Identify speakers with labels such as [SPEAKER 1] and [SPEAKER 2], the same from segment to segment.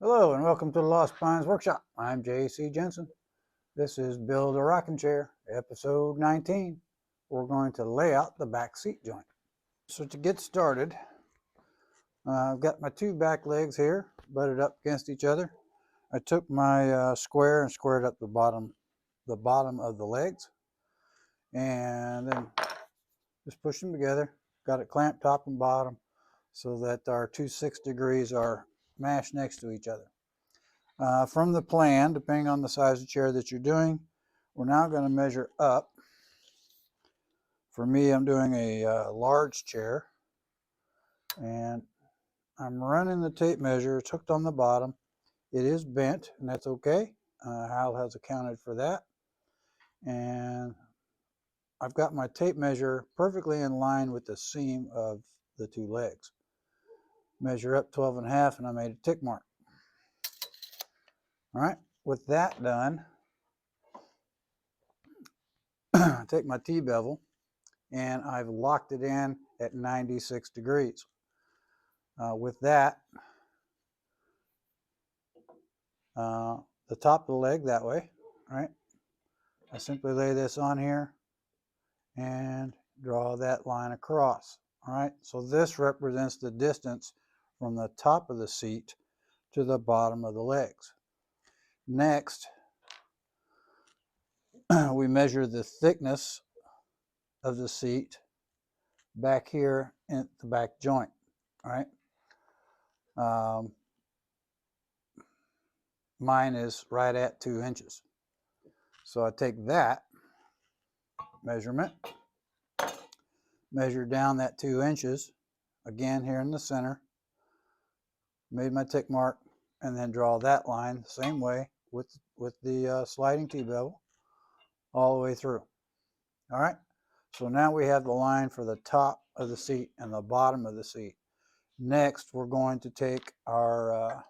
[SPEAKER 1] Hello and welcome to the Lost Pines Workshop. I'm J.C. Jensen. This is Build a Rocking Chair, episode 19. We're going to lay out the back seat joint. So to get started, I've got my two back legs here butted up against each other. I took my square and squared up the bottom of the legs, and then just push them together. Got it clamped top and bottom so that our two 6 degrees are mashed next to each other. From the plan, depending on the size of chair that you're doing, we're now going to measure up. For me, I'm doing a large chair, and I'm running the tape measure. It's hooked on the bottom. It is bent, and that's okay. Hal has accounted for that. And I've got my tape measure perfectly in line with the seam of the two legs. Measure up 12.5, and I made a tick mark. All right, with that done, take my T-bevel, and I've locked it in at 96 degrees. With that, the top of the leg that way, right? I simply lay this on here and draw that line across. All right, so this represents the distance from the top of the seat to the bottom of the legs. Next, we measure the thickness of the seat back here in the back joint. All right. Mine is right at 2 inches. So I take that measurement, measure down that 2 inches, again here in the center, made my tick mark, and then draw that line the same way with the sliding T-bevel all the way through. All right, so now we have the line for the top of the seat and the bottom of the seat. Next, we're going to take our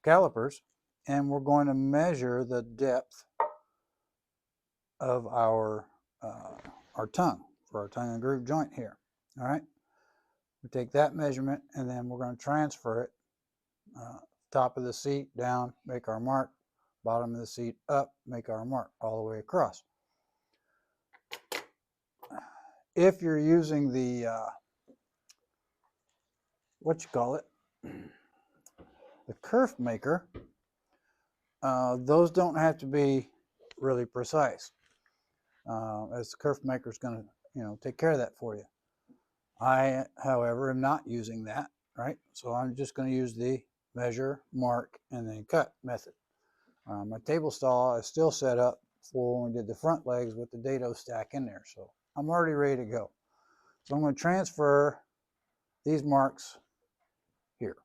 [SPEAKER 1] calipers, and we're going to measure the depth of our tongue for our tongue and groove joint here. All right, we take that measurement, and then we're going to transfer it top of the seat down, make our mark, bottom of the seat up, make our mark all the way across. If you're using the the kerf maker, those don't have to be really precise, as the kerf maker is going to take care of that for you. I, however, am not using that, right? So I'm just going to use the measure, mark, and then cut method. My table saw is still set up for when we did the front legs with the dado stack in there, so I'm already ready to go. So I'm going to transfer these marks here.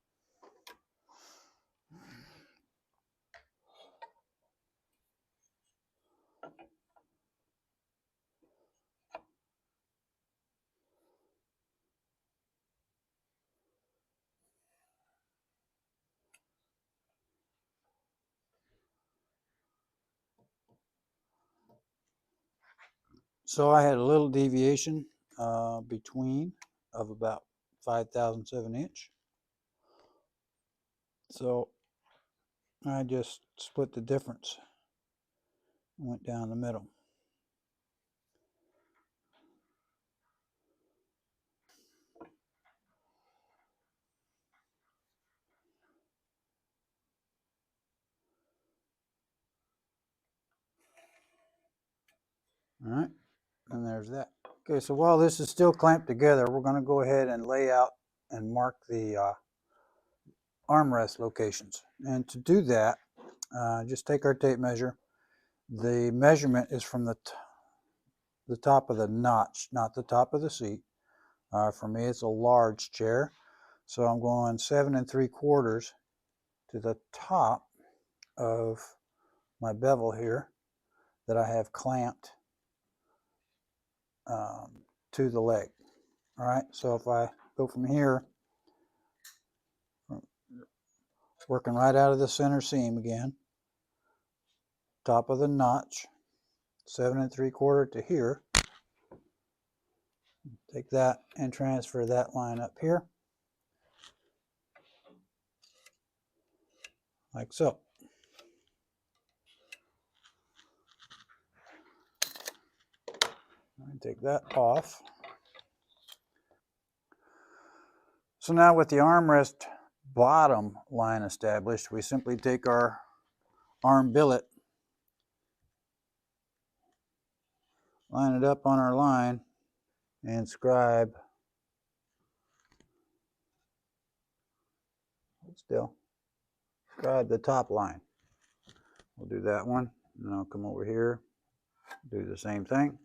[SPEAKER 1] So I had a little deviation between of about 5/1000 of an inch. So I just split the difference and went down the middle. All right, and there's that. Okay, so while this is still clamped together, we're going to go ahead and lay out and mark the armrest locations. And to do that, just take our tape measure. The measurement is from the top of the notch, not the top of the seat. For me, it's a large chair, so I'm going 7 3/4 to the top of my bevel here that I have clamped to the leg. All right, so if I go from here, working right out of the center seam again, top of the notch, 7 3/4 to here, take that and transfer that line up here. like so. Take that off. So now with the armrest bottom line established, we simply take our arm billet, line it up on our line, and scribe the top line. We'll do that one, and I'll come over here, do the same thing.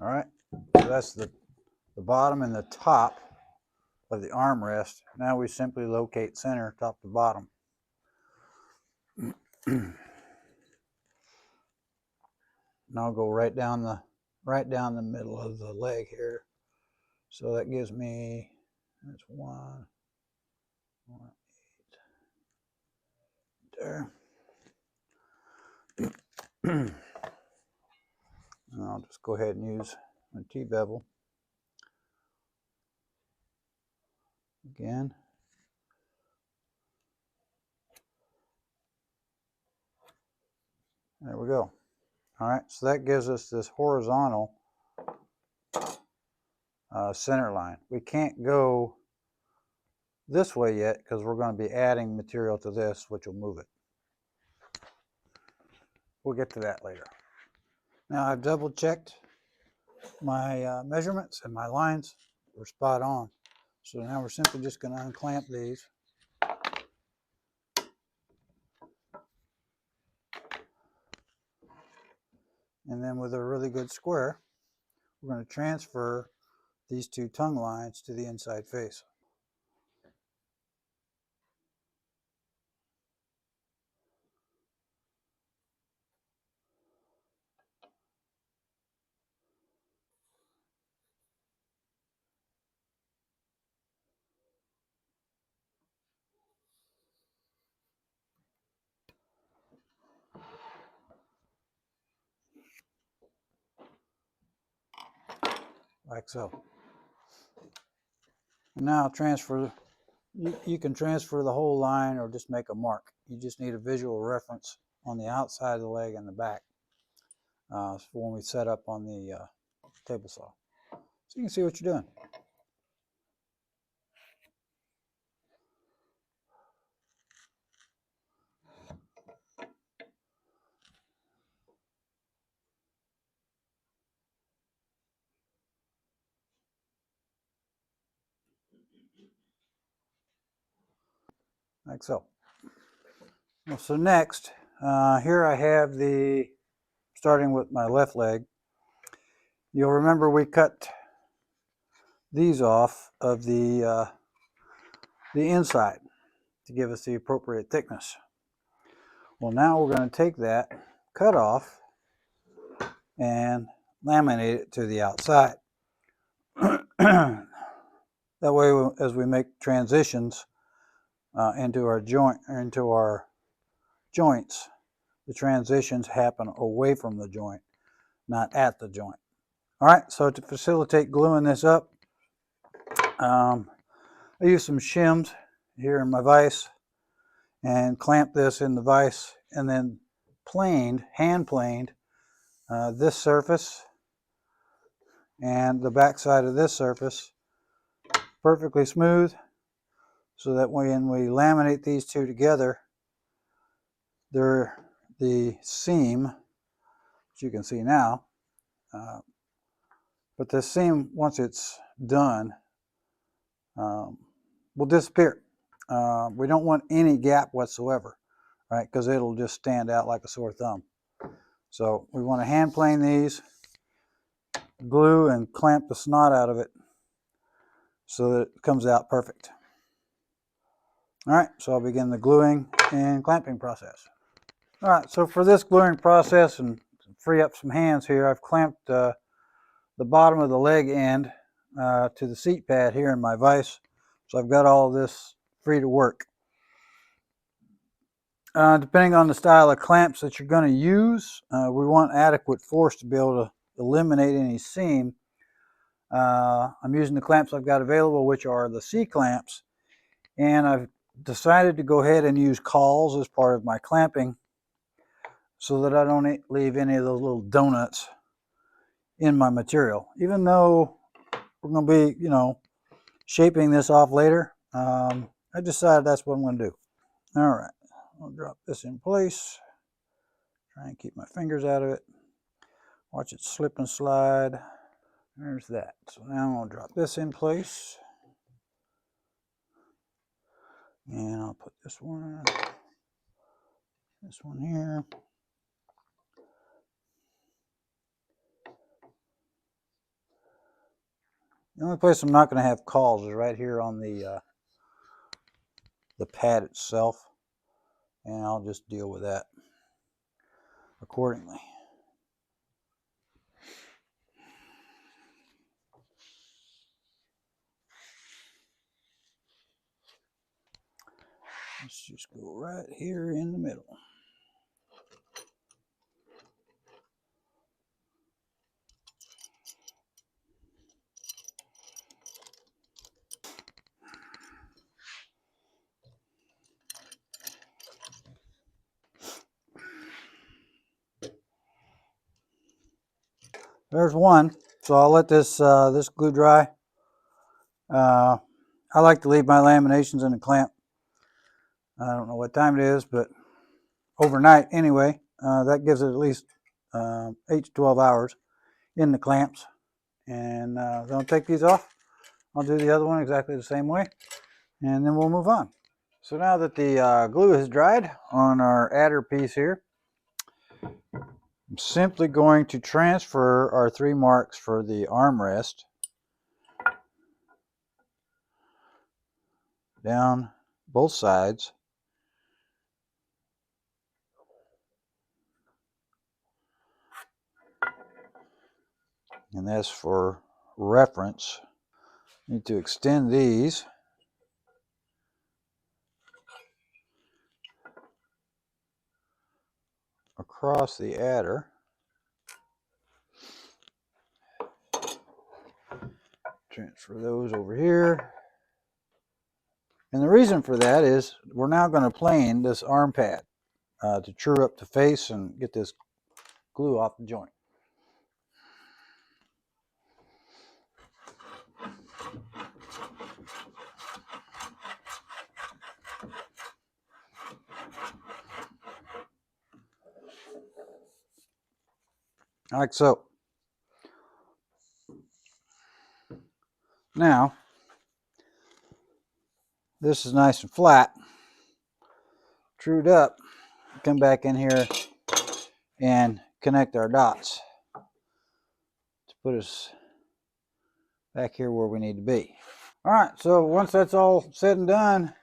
[SPEAKER 1] All right, so that's the bottom and the top of the armrest. Now we simply locate center, top to bottom. And I'll go right down the middle of the leg here. So that gives me, that's 1, 8 there. And I'll just go ahead and use my T-bevel again. There we go. All right, so that gives us this horizontal center line. We can't go this way yet because we're going to be adding material to this, which will move it. We'll get to that later. Now I've double checked my measurements, and my lines were spot on. So now we're simply just going to unclamp these. And then with a really good square, we're going to transfer these two tongue lines to the inside face. Like so. And now transfer, you can transfer the whole line or just make a mark. You just need a visual reference on the outside of the leg and the back for when we set up on the table saw. So you can see what you're doing. Like so. Well, so next, here I have starting with my left leg. You'll remember we cut these off of the inside to give us the appropriate thickness. Well, now we're going to take that cut off and laminate it to the outside. That way, as we make transitions into our joints, the transitions happen away from the joint, not at the joint. All right, so to facilitate gluing this up, I use some shims here in my vise and clamp this in the vise, and then hand planed this surface and the back side of this surface perfectly smooth, so that when we laminate these two together, the seam, as you can see now, but this seam, once it's done, will disappear. We don't want any gap whatsoever, right? Because it'll just stand out like a sore thumb. So we want to hand plane these, glue and clamp the snot out of it so that it comes out perfect. All right, so I'll begin the gluing and clamping process. All right, so for this gluing process, and free up some hands here, I've clamped the bottom of the leg end to the seat pad here in my vise. So I've got all this free to work. Depending on the style of clamps that you're going to use, we want adequate force to be able to eliminate any seam. I'm using the clamps I've got available, which are the C clamps, and I've decided to go ahead and use cauls as part of my clamping so that I don't leave any of those little donuts in my material. Even though we're going to be, shaping this off later, I decided that's what I'm going to do. All right, I'll drop this in place. Try and keep my fingers out of it. Watch it slip and slide. There's that. So now I'll drop this in place. And I'll put this one here. The only place I'm not going to have cauls is right here on the pad itself. And I'll just deal with that accordingly. Let's just go right here in the middle. There's one. So I'll let this this glue dry. I like to leave my laminations in the clamp. I don't know what time it is, but overnight anyway. That gives it at least 8 to 12 hours in the clamps. And then I'll take these off. I'll do the other one exactly the same way, and then we'll move on. So now that the glue has dried on our adder piece here, I'm simply going to transfer our 3 marks for the armrest down both sides. And that's for reference. Need to extend these across the adder. Transfer those over here. And the reason for that is we're now going to plane this arm pad to true up the face and get this glue off the joint. Like so. Now, this is nice and flat, trued up. Come back in here and connect our dots to put us back here where we need to be. All right, so once that's all said and done,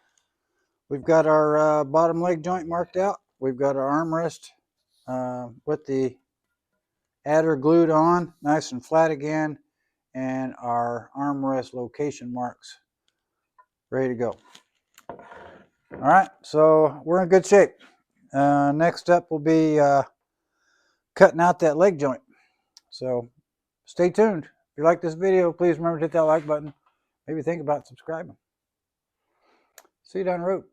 [SPEAKER 1] we've got our bottom leg joint marked out. We've got our armrest with the adder glued on, nice and flat again, and our armrest location marks ready to go. All right, so we're in good shape. Next up will be cutting out that leg joint. So stay tuned. If you like this video, please remember to hit that like button. Maybe think about subscribing. See you down the road.